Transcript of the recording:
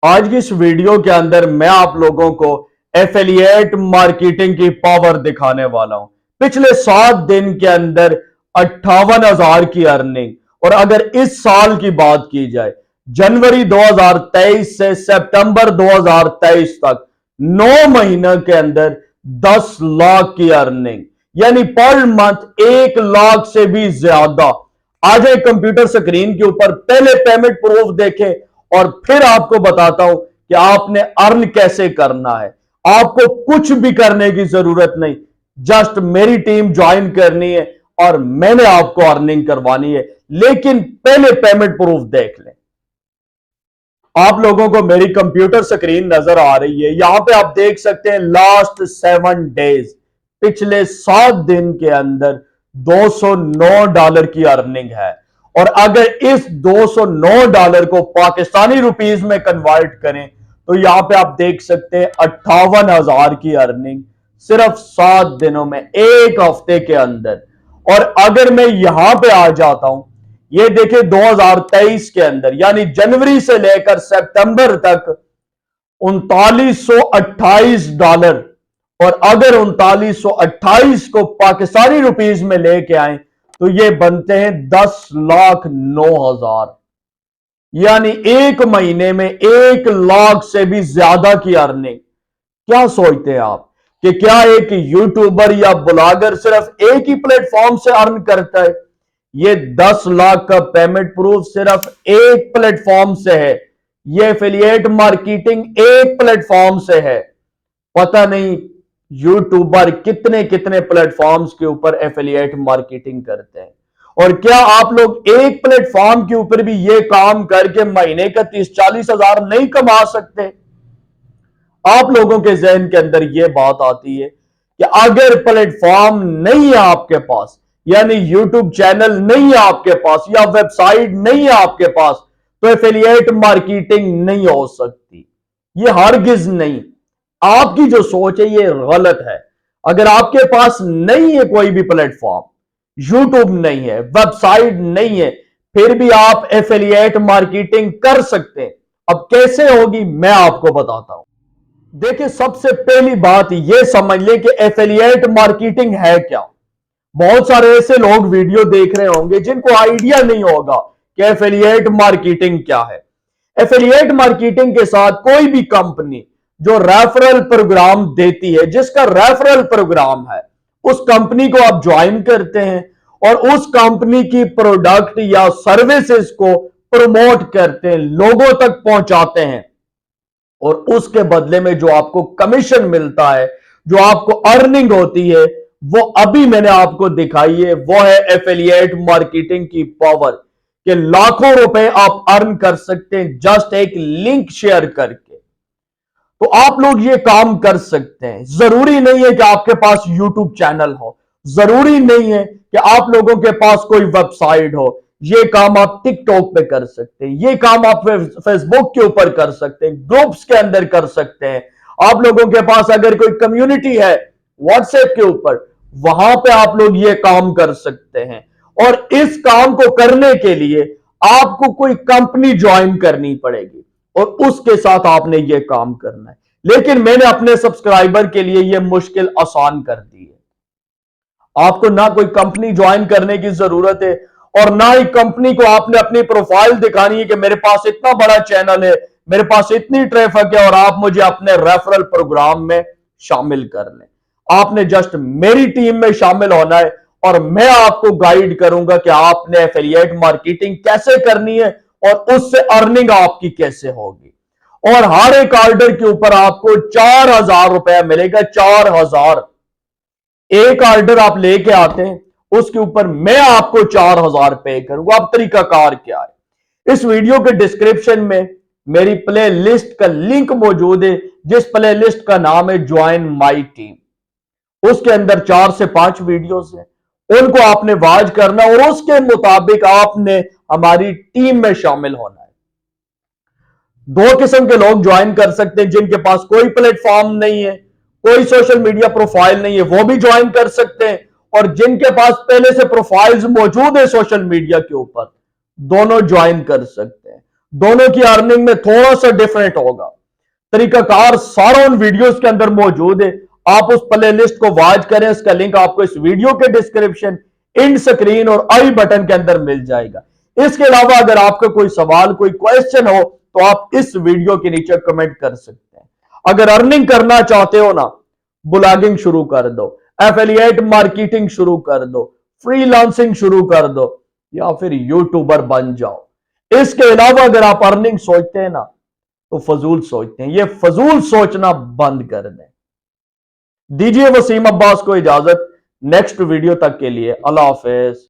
आज की इस वीडियो के अंदर मैं आप लोगों को एफिलिएट मार्केटिंग की पावर दिखाने वाला हूं। पिछले 7 दिन के अंदर 58,000 की अर्निंग। और अगर इस साल की बात की जाए, जनवरी 2023 से सितंबर 2023 तक 9 महीने के अंदर 10 लाख की अर्निंग, यानी पर मंथ 1 लाख से भी ज्यादा। आज एक कंप्यूटर स्क्रीन के ऊपर पहले पेमेंट प्रूफ देखें और फिर आपको बताता हूं कि आपने अर्न कैसे करना है। आपको कुछ भी करने की जरूरत नहीं, जस्ट मेरी टीम ज्वाइन करनी है और मैंने आपको अर्निंग करवानी है। लेकिन पहले पेमेंट प्रूफ देख लें। आप लोगों को मेरी कंप्यूटर स्क्रीन नजर आ रही है, यहां पे आप देख सकते हैं लास्ट 7 डेज, पिछले 7 दिन के अंदर $209 की अर्निंग है। और अगर इस $209 को पाकिस्तानी रुपीज में कन्वर्ट करें तो यहां पे आप देख सकते हैं 58,000 की अर्निंग सिर्फ 7 दिनों में, एक हफ्ते के अंदर। और अगर मैं यहां पे आ जाता हूं, ये देखिए 2023 के अंदर यानी जनवरी से लेकर सितंबर तक $3928। और अगर 3928 को पाकिस्तानी रुपीज में लेके आए तो ये बनते हैं 10,09,000, यानी एक महीने में 1 लाख से भी ज्यादा की अर्निंग। क्या सोचते हैं आप कि क्या एक यूट्यूबर या ब्लॉगर सिर्फ एक ही प्लेटफॉर्म से अर्न करता है? ये 10 लाख का पेमेंट प्रूफ सिर्फ एक प्लेटफॉर्म से है। ये एफिलिएट मार्केटिंग एक प्लेटफॉर्म से है। पता नहीं यूट्यूबर कितने कितने प्लेटफॉर्म्स के ऊपर एफिलिएट मार्केटिंग करते हैं। और क्या आप लोग एक प्लेटफॉर्म के ऊपर भी ये काम करके महीने का 30-40 हजार नहीं कमा सकते? आप लोगों के जहन के अंदर यह बात आती है कि अगर प्लेटफॉर्म नहीं है आपके पास, यानी यूट्यूब चैनल नहीं है आपके पास या वेबसाइट नहीं है आपके पास, तो एफिलिएट मार्केटिंग नहीं हो सकती। ये हरगिज नहीं। आपकी जो सोच है ये गलत है। अगर आपके पास नहीं है कोई भी प्लेटफॉर्म, यूट्यूब नहीं है, वेबसाइट नहीं है, फिर भी आप एफिलिएट मार्केटिंग कर सकते हैं। अब कैसे होगी मैं आपको बताता हूं। देखिए, सबसे पहली बात यह समझ लें कि एफिलिएट मार्केटिंग है क्या। बहुत सारे ऐसे लोग वीडियो देख रहे होंगे जिनको आइडिया नहीं होगा कि एफिलिएट मार्केटिंग क्या है। एफिलिएट मार्केटिंग के साथ कोई भी कंपनी जो रेफरल प्रोग्राम देती है, जिसका रेफरल प्रोग्राम है, उस कंपनी को आप ज्वाइन करते हैं और उस कंपनी की प्रोडक्ट या सर्विसेज को प्रमोट करते हैं, लोगों तक पहुंचाते हैं। और उसके बदले में जो आपको कमीशन मिलता है, जो आपको अर्निंग होती है, वो अभी मैंने आपको दिखाई है। वो है एफिलिएट मार्केटिंग की पावर, कि लाखों रुपए आप अर्न कर सकते हैं जस्ट एक लिंक शेयर करके। तो आप लोग ये काम कर सकते हैं। जरूरी नहीं है कि आपके पास यूट्यूब चैनल हो, जरूरी नहीं है कि आप लोगों के पास कोई वेबसाइट हो। ये काम आप टिकटॉक पे कर सकते हैं, ये काम आप फेसबुक के ऊपर कर सकते हैं, ग्रुप्स के अंदर कर सकते हैं। आप लोगों के पास अगर कोई कम्युनिटी है व्हाट्सएप के ऊपर, वहां पे आप लोग ये काम कर सकते हैं। और इस काम को करने के लिए आपको कोई कंपनी ज्वाइन करनी पड़ेगी और उसके साथ आपने ये काम करना है। लेकिन मैंने अपने सब्सक्राइबर के लिए ये मुश्किल आसान कर दी है। आपको ना कोई कंपनी ज्वाइन करने की जरूरत है और ना ही कंपनी को आपने अपनी प्रोफाइल दिखानी है कि मेरे पास इतना बड़ा चैनल है, मेरे पास इतनी ट्रैफिक है और आप मुझे अपने रेफरल प्रोग्राम में शामिल कर लें। आपने जस्ट मेरी टीम में शामिल होना है और मैं आपको गाइड करूंगा कि आपने एफिलिएट मार्केटिंग कैसे करनी है और उससे अर्निंग आपकी कैसे होगी। और हर एक ऑर्डर के ऊपर आपको 4,000 रुपया मिलेगा। 4,000 एक ऑर्डर आप लेके आते हैं, उसके ऊपर मैं आपको 4,000 पे करूंगा। अब तरीकाकार क्या है, इस वीडियो के डिस्क्रिप्शन में मेरी प्ले लिस्ट का लिंक मौजूद है, जिस प्ले लिस्ट का नाम है ज्वाइन माई टीम। उसके अंदर 4 से 5 वीडियोस हैं, उनको आपने वॉच करना और उसके मुताबिक आपने हमारी टीम में शामिल होना है। 2 किस्म के लोग ज्वाइन कर सकते हैं, जिनके पास कोई प्लेटफॉर्म नहीं है, कोई सोशल मीडिया प्रोफाइल नहीं है, वो भी ज्वाइन कर सकते हैं। और जिनके पास पहले से प्रोफाइल्स मौजूद है सोशल मीडिया के ऊपर, दोनों ज्वाइन कर सकते हैं। दोनों की अर्निंग में थोड़ा सा डिफरेंट होगा। तरीकाकार सारा उन वीडियोस के अंदर मौजूद है। आप उस प्ले लिस्ट को वॉच करें, इसका लिंक आपको इस वीडियो के डिस्क्रिप्शन, इंड स्क्रीन और आई बटन के अंदर मिल जाएगा। इसके अलावा अगर आपका कोई सवाल, कोई क्वेश्चन हो तो आप इस वीडियो के नीचे कमेंट कर सकते हैं। अगर अर्निंग करना चाहते हो ना, ब्लॉगिंग शुरू कर दो, एफिलिएट मार्केटिंग शुरू कर दो, फ्रीलांसिंग शुरू कर दो, या फिर यूट्यूबर बन जाओ। इसके अलावा अगर आप अर्निंग सोचते हैं ना तो फजूल सोचते हैं। ये फजूल सोचना बंद कर दें। दीजिए वसीम अब्बास को इजाजत। नेक्स्ट वीडियो तक के लिए अल्लाह हाफिज।